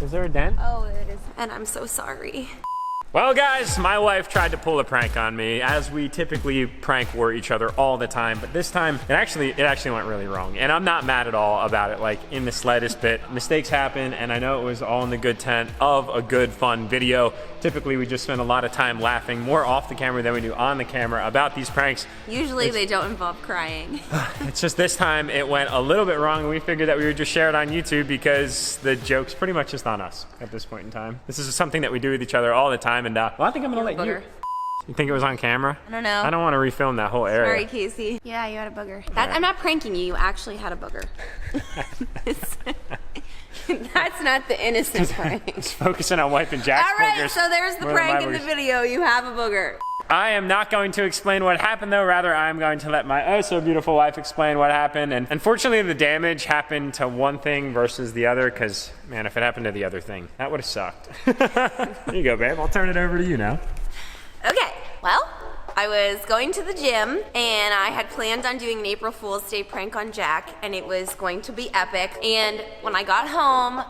Is there a dent? Oh, it is. And I'm so sorry. Well guys, my wife tried to pull a prank on me, as we typically prank war each other all the time, but this time it actually went really wrong. And I'm not mad at all about it, like in the slightest bit. Mistakes happen, and I know it was all in the good intent of a good, fun video. Typically we just spend a lot of time laughing, more off the camera than we do on the camera about these pranks. Usually they don't involve crying. It's just this time it went a little bit wrong, and we figured that we would just share it on YouTube because the joke's pretty much just on us at this point in time. This is something that we do with each other all the time. And well, I think I'm gonna let you. You think it was on camera? I don't know. I don't want to refilm that whole area. Sorry, Casey. Yeah, you had a booger. I'm not pranking you. You actually had a booger. That's not the innocent prank. Just focusing on wiping Jack's boogers. All right, so there's the prank in the video. You have a booger. I am not going to explain what happened though, rather I'm going to let my oh so beautiful wife explain what happened. And unfortunately the damage happened to one thing versus the other, because man, if it happened to the other thing, that would have sucked. There you go, babe, I'll turn it over to you now. Okay, well, I was going to the gym and I had planned on doing an April Fool's Day prank on Jack, and it was going to be epic. And when I got home,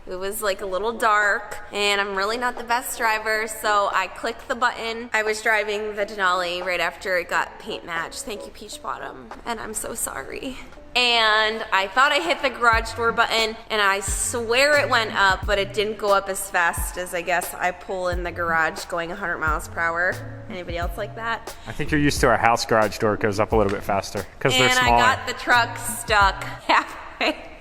it was like a little dark, and I'm really not the best driver, so I clicked the button. I was driving the Denali right after it got paint matched. Thank you, Peach Bottom, and I'm so sorry. And I thought I hit the garage door button, and I swear it went up, but it didn't go up as fast as I guess I pull in the garage going 100 miles per hour. Anybody else like that? I think you're used to our house garage door goes up a little bit faster, because they're smaller. And I got the truck stuck halfway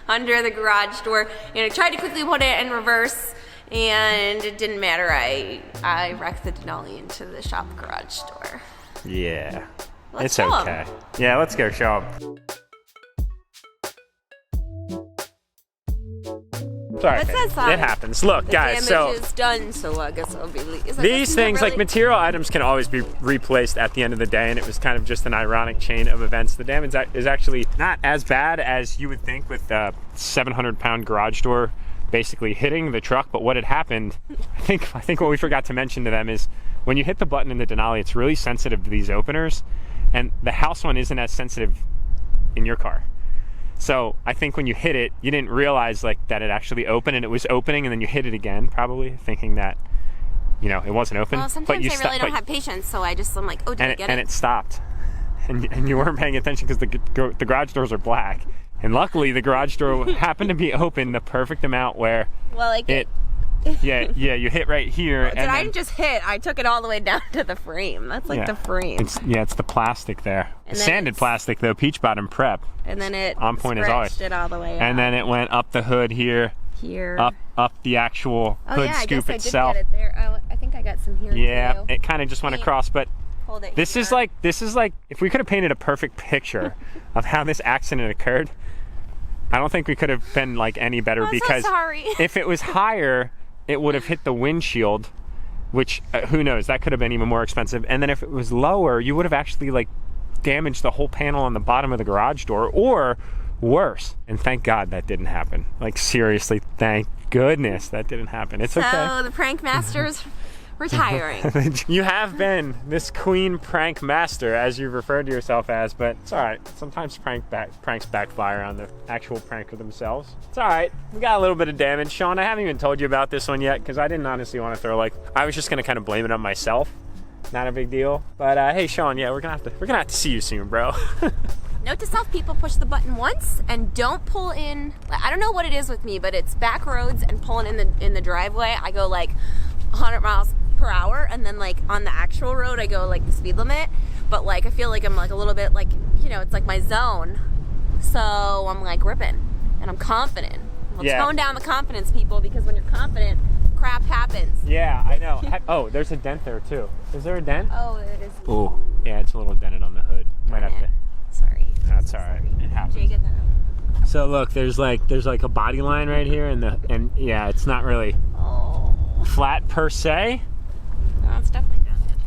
under the garage door, and I tried to quickly put it in reverse, and it didn't matter. I wrecked the Denali into the shop garage door. Yeah, Let's it's show okay. Yeah, let's go show them. Sorry, What's that sign? it happens. Look, guys, The damage is done, so I guess I'll be these things, like material items, can always be replaced at the end of the day, and it was kind of just an ironic chain of events. The damage is actually not as bad as you would think with a 700-pound garage door basically hitting the truck, but what had happened, I think what we forgot to mention to them is when you hit the button in the Denali, it's really sensitive to these openers, and the house one isn't as sensitive in your car. So I think when you hit it, you didn't realize like that it actually opened, and it was opening, and then you hit it again, probably thinking that, you know, it wasn't open. Well, sometimes I really don't have patience, so I'm like, oh, did I get it? And it stopped, and you weren't paying attention because the garage doors are black, and luckily the garage door happened to be open the perfect amount where yeah, you hit right here. Well, I didn't just hit, I took it all the way down to the frame. That's like the frame. It's the plastic there. And sanded plastic though, Peach Bottom prep. And then it on point as always. It all the way and then it went up the hood here. Up the actual hood scoop itself. I did get it there. I think I got some here too. It kind of just went across, but hold it this is like if we could have painted a perfect picture of how this accident occurred, I don't think we could have been like any better, because so sorry. If it was higher, it would have hit the windshield, which who knows, that could have been even more expensive. And then if it was lower, you would have actually like damaged the whole panel on the bottom of the garage door, or worse. And thank God that didn't happen. Like seriously, thank goodness that didn't happen. It's okay. So the prank master's retiring. You have been this queen prank master, as you've referred to yourself as, but it's all right. Sometimes pranks backfire on the actual pranker themselves. It's all right. We got a little bit of damage. Sean, I haven't even told you about this one yet, because I didn't honestly want to throw, like, I was just gonna kind of blame it on myself. Not a big deal. But hey, Sean, yeah, we're gonna have to see you soon, bro. Note to self, people, push the button once and don't pull in. I don't know what it is with me, but it's back roads and pulling in the driveway. I go like 100 miles per hour, and then like on the actual road I go like the speed limit, but like I feel like I'm like a little bit like, you know, it's like my zone, so I'm like ripping and I'm confident. Well, tone down the confidence, people, because when you're confident, crap happens. Yeah, I know. Oh, there's a dent there too. Is there a dent? Oh, it is. Oh, yeah, it's a little dented on the hood. Might have to. Sorry. That's all right. It happens. Did you get that? So look, there's like a body line right here, and yeah, it's not really flat per se. No, it's definitely dented.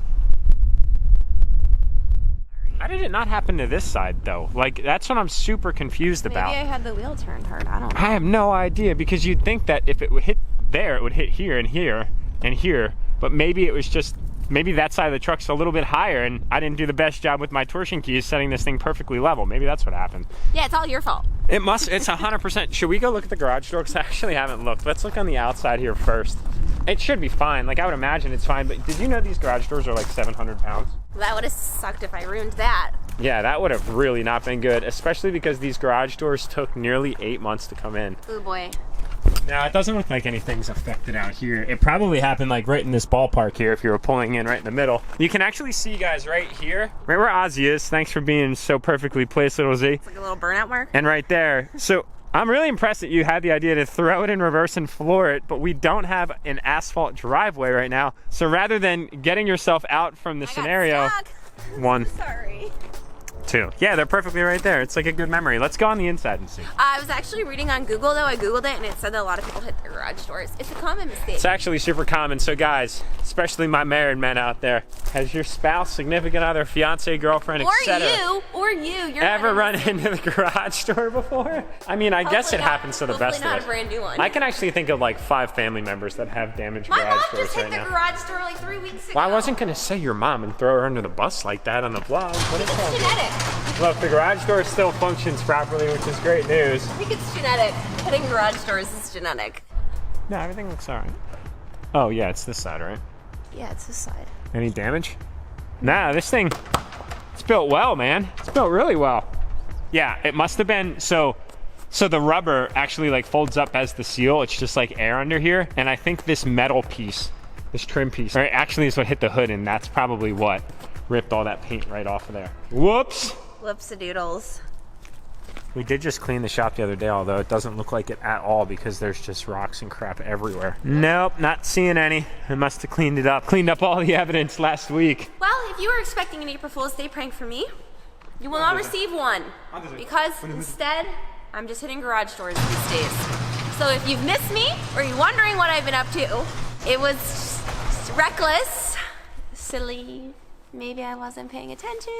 How did it not happen to this side though? Like, that's what I'm super confused about. Maybe I had the wheel turned hard. I don't know. I have no idea, because you'd think that if it would hit there, it would hit here and here and here, but maybe it was just maybe that side of the truck's a little bit higher and I didn't do the best job with my torsion keys setting this thing perfectly level. Maybe that's what happened. Yeah, it's all your fault. It must, it's 100%. Should we go look at the garage door? Because I actually haven't looked. Let's look on the outside here first. It should be fine. Like, I would imagine it's fine, but did you know these garage doors are like 700 pounds? That would have sucked if I ruined that. Yeah, that would have really not been good, especially because these garage doors took nearly 8 months to come in. Oh boy. Now, it doesn't look like anything's affected out here. It probably happened like right in this ballpark here if you were pulling in right in the middle. You can actually see, guys, right here, right where Ozzy is. Thanks for being so perfectly placed, little Z. It's like a little burnout mark. And right there. So I'm really impressed that you had the idea to throw it in reverse and floor it, but we don't have an asphalt driveway right now. So rather than getting yourself out from the scenario, one, sorry. two. Yeah, they're perfectly right there. It's like a good memory. Let's go on the inside and see. I was actually reading on Google though. I Googled it and it said that a lot of people hit their garage doors. It's a common mistake. It's actually super common. So guys, especially my married men out there, has your spouse, significant other, fiance, girlfriend, etc. Or you, ever run into the garage door before? I mean, I guess it happens to the best of us. Hopefully not a brand new one. I can actually think of like 5 family members that have damaged My garage mom doors just hit right the now. garage door like 3 weeks ago. Well, I wasn't gonna say your mom and throw her under the bus like that on the vlog. What is It's that? genetic. Look, the garage door still functions properly, which is great news. I think it's genetic. Hitting garage doors is genetic. No, everything looks alright. Oh yeah, it's this side, right? Yeah, it's this side. Any damage? Nah, this thing, it's built well, man. It's built really well. Yeah, it must have been, so the rubber actually like folds up as the seal. It's just like air under here. And I think this metal piece, this trim piece, right, actually is what hit the hood, and that's probably what ripped all that paint right off of there. Whoops. Whoops-a-doodles. We did just clean the shop the other day, although it doesn't look like it at all because there's just rocks and crap everywhere. Nope, not seeing any. I must have cleaned it up. Cleaned up all the evidence last week. Well, if you were expecting an April Fool's Day prank from me, you will not receive one. Because instead, I'm just hitting garage doors these days. So if you've missed me, or you're wondering what I've been up to, it was reckless, silly, maybe I wasn't paying attention,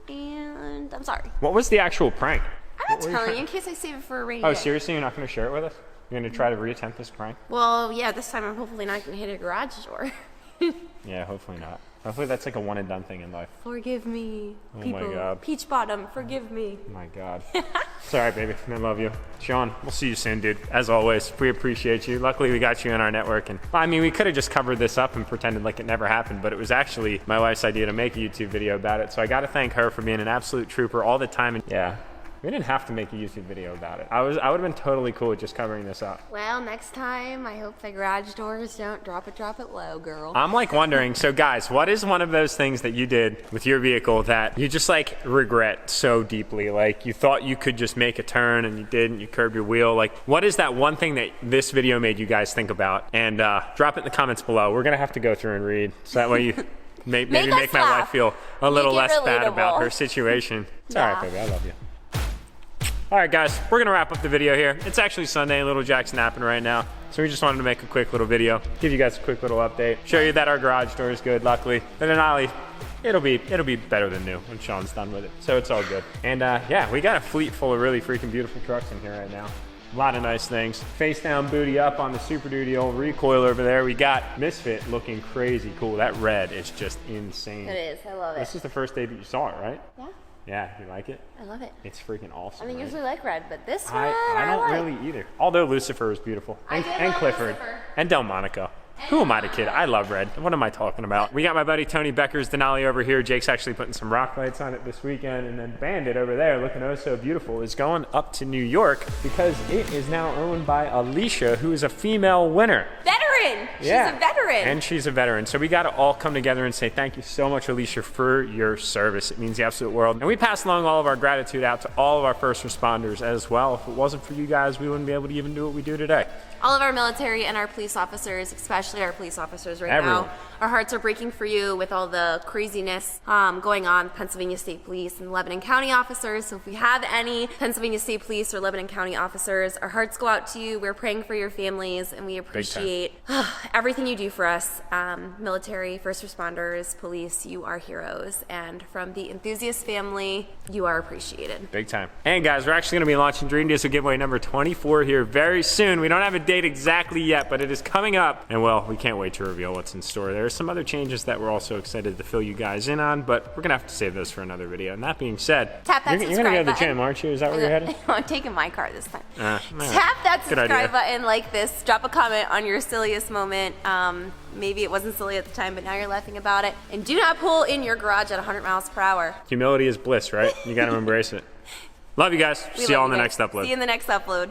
and I'm sorry. What was the actual prank? I'm not telling you in case I save it for a rainy Oh, day. seriously? You're not going to share it with us? You're going to try to reattempt this prank? Well, yeah, this time I'm hopefully not going to hit a garage door. Yeah, hopefully not. Hopefully that's like a one and done thing in life. Forgive me, people. My God. Peach Bottom, forgive me. Oh my God. It's all right, baby. I love you. Sean, we'll see you soon, dude. As always, we appreciate you. Luckily, we got you in our network. And I mean, we could have just covered this up and pretended like it never happened, but it was actually my wife's idea to make a YouTube video about it. So I got to thank her for being an absolute trooper all the time. And yeah, we didn't have to make a YouTube video about it. I would have been totally cool with just covering this up. Well, next time, I hope the garage doors don't drop it low, girl. I'm like wondering, so guys, what is one of those things that you did with your vehicle that you just like regret so deeply? Like you thought you could just make a turn and you didn't, you curbed your wheel. Like what is that one thing that this video made you guys think about? And drop it in the comments below. We're gonna have to go through and read. So that way you maybe make my wife feel a little less bad about her situation. It's all right, baby, I love you. All right, guys, we're gonna wrap up the video here. It's actually Sunday, little Jack's napping right now. So we just wanted to make a quick little video, give you guys a quick little update, show you that our garage door is good, luckily. But in Ollie, it'll be better than new when Sean's done with it. So it's all good. And yeah, we got a fleet full of really freaking beautiful trucks in here right now. A lot of nice things. Face down, booty up on the Super Duty old recoil over there. We got Misfit looking crazy cool. That red is just insane. It is, I love it. This is the first day that you saw it, right? Yeah. Yeah, you like it? I love it. It's freaking awesome. I don't right? usually like red, but this one I don't like. really either. Although Lucifer is beautiful. And love Clifford. Lucifer. And Delmonico. Who am I to kid? I love red. What am I talking about? We got my buddy Tony Becker's Denali over here. Jake's actually putting some rock lights on it this weekend. And then Bandit over there, looking oh so beautiful, is going up to New York because it is now owned by Alicia, who is a female winner. Veteran! She's a veteran. And she's a veteran. So we got to all come together and say thank you so much, Alicia, for your service. It means the absolute world. And we pass along all of our gratitude out to all of our first responders as well. If it wasn't for you guys, we wouldn't be able to even do what we do today. All of our military and our police officers, especially our police officers right Everyone. now, our hearts are breaking for you with all the craziness going on. Pennsylvania State Police and Lebanon County officers. So if we have any Pennsylvania State Police or Lebanon County officers, our hearts go out to you. We're praying for your families, and we appreciate everything you do for us, military, first responders, police, you are heroes. And from the enthusiast family, you are appreciated. Big time. And guys, we're actually gonna be launching Dream Diesel giveaway number 24 here very soon. We don't have a date exactly yet, but it is coming up. And well, we can't wait to reveal what's in store. There are some other changes that we're also excited to fill you guys in on, but we're gonna have to save those for another video. And that being said, tap that you're gonna go to the subscribe gym, aren't you? Is that where you're headed? I'm taking my car this time. Right. Tap that Good idea. subscribe button, like this, drop a comment on your silliest moment. Maybe it wasn't silly at the time, but now you're laughing about it. And do not pull in your garage at 100 miles per hour. Humility is bliss, right? You gotta embrace it. Love you guys. See y'all in the next upload. See you in the next upload.